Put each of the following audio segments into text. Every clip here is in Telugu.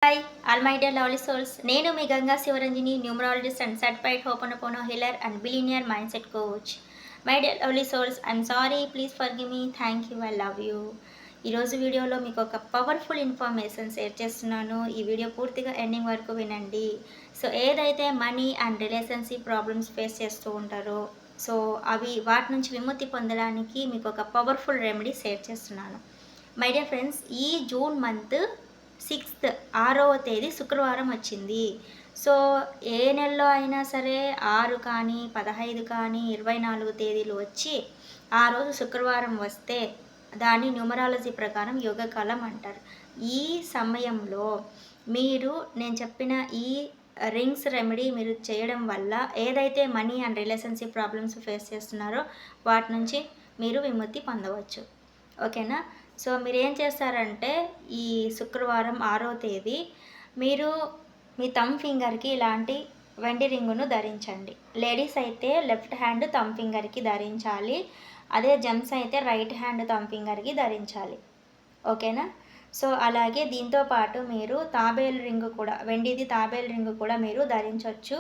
Hi all my dear lovely souls. నేను మీ Ganga Shivaranjani, numerologist and certified ho'oponopono healer and billionaire mindset coach. My dear lovely souls, I'm sorry, please forgive me, thank you, I love you. ఈరోజు వీడియోలో మీకు ఒక పవర్ఫుల్ ఇన్ఫర్మేషన్ షేర్ చేస్తున్నాను. ఈ వీడియో పూర్తిగా ఎండింగ్ వరకు వినండి. సో ఏదైతే money and relationship problems face చేస్తూ ఉంటారో, సో వాటి నుంచి విముక్తి పొందడానికి మీకు ఒక పవర్ఫుల్ రెమెడీ షేర్ చేస్తున్నాను. మై డియర్ ఫ్రెండ్స్, ఈ జూన్ మంత్ 6th 6వ తేదీ శుక్రవారం వచ్చింది. సో ఏ నెలలో అయినా సరే 6 కానీ 15 కానీ 24 తేదీలు వచ్చి ఆ రోజు శుక్రవారం వస్తే దాన్ని న్యూమరాలజీ ప్రకారం యోగకాలం అంటారు. ఈ సమయంలో మీరు నేను చెప్పిన ఈ రింగ్స్ రెమెడీ మీరు చేయడం వల్ల ఏదైతే money and relationship problems face చేస్తున్నారో వాటి నుంచి మీరు విముక్తి పొందవచ్చు. ఓకేనా? సో మీరు ఏం చేస్తారంటే ఈ శుక్రవారం 6వ తేదీ మీరు మీ థంబ్ ఫింగర్కి ఇలాంటి వెండి రింగును ధరించండి. లేడీస్ అయితే లెఫ్ట్ హ్యాండ్ థంబ్ ఫింగర్కి ధరించాలి. అదే జెంట్స్ అయితే రైట్ హ్యాండ్ థంబ్ ఫింగర్కి ధరించాలి. ఓకేనా? సో అలాగే దీంతో పాటు మీరు తాబేలు రింగు కూడా, వెండిది తాబేలు రింగు కూడా మీరు ధరించవచ్చు.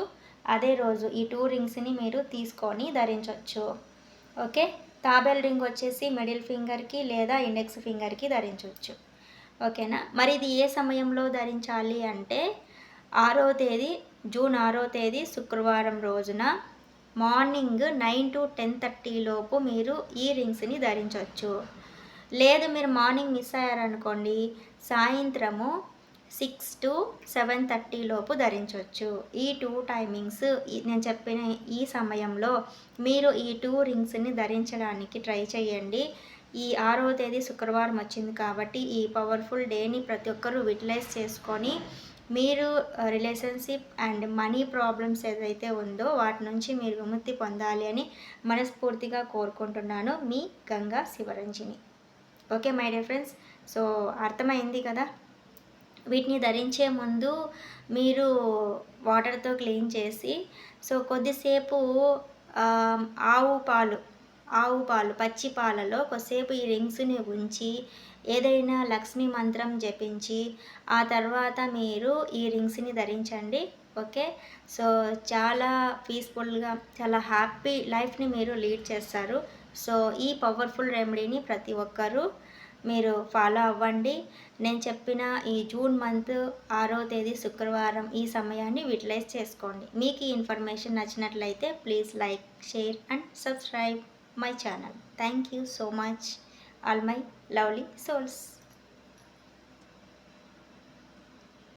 అదే రోజు ఈ 2 రింగ్స్ని మీరు తీసుకొని ధరించవచ్చు. ఓకే? తాబేల్ రింగ్ వచ్చేసి మిడిల్ ఫింగర్కి లేదా ఇండెక్స్ ఫింగర్కి ధరించవచ్చు. ఓకేనా? మరి ఇది ఏ సమయంలో ధరించాలి అంటే 6వ తేదీ జూన్ 6వ తేదీ శుక్రవారం రోజున మార్నింగ్ 9 to 10:30 లోపు మీరు ఈ రింగ్స్ని ధరించవచ్చు. లేదు మీరు మార్నింగ్ మిస్ అయ్యారనుకోండి, సాయంత్రము 6 to 7:30 లోపు ధరించవచ్చు. ఈ 2 టైమింగ్స్ నేను చెప్పిన ఈ సమయంలో మీరు ఈ 2 రింగ్స్ని ధరించడానికి ట్రై చేయండి. ఈ 6వ తేదీ శుక్రవారం వచ్చింది కాబట్టి ఈ పవర్ఫుల్ డేని ప్రతి ఒక్కరూ యూటిలైజ్ చేసుకొని మీరు రిలేషన్షిప్ అండ్ మనీ ప్రాబ్లమ్స్ ఏదైతే ఉందో వాటి నుంచి మీరు విముక్తి పొందాలి అని మనస్ఫూర్తిగా కోరుకుంటున్నాను. మీ Ganga Shivaranjani. Okay my dear friends, so అర్థమైంది కదా? వీటిని ధరించే ముందు మీరు వాటర్తో క్లీన్ చేసి సో కొద్దిసేపు ఆవు పాలు పచ్చి పాలలో కొద్దిసేపు ఈ రింగ్స్ని ఉంచి ఏదైనా లక్ష్మీ మంత్రం జపించి ఆ తర్వాత మీరు ఈ రింగ్స్ని ధరించండి. ఓకే? సో చాలా పీస్ఫుల్గా చాలా హ్యాపీ లైఫ్ని మీరు లీడ్ చేస్తారు. సో ఈ పవర్ఫుల్ రెమెడీని ప్రతి ఒక్కరూ మీరు ఫాలో అవ్వండి. నేను చెప్పిన ఈ జూన్ మంత్ 6వ తేదీ శుక్రవారం ఈ సమయాన్ని యూటిలైజ్ చేసుకోండి. మీకు ఈ ఇన్ఫర్మేషన్ నచ్చినట్లయితే please like, share and subscribe my channel. Thank you so much all my lovely souls.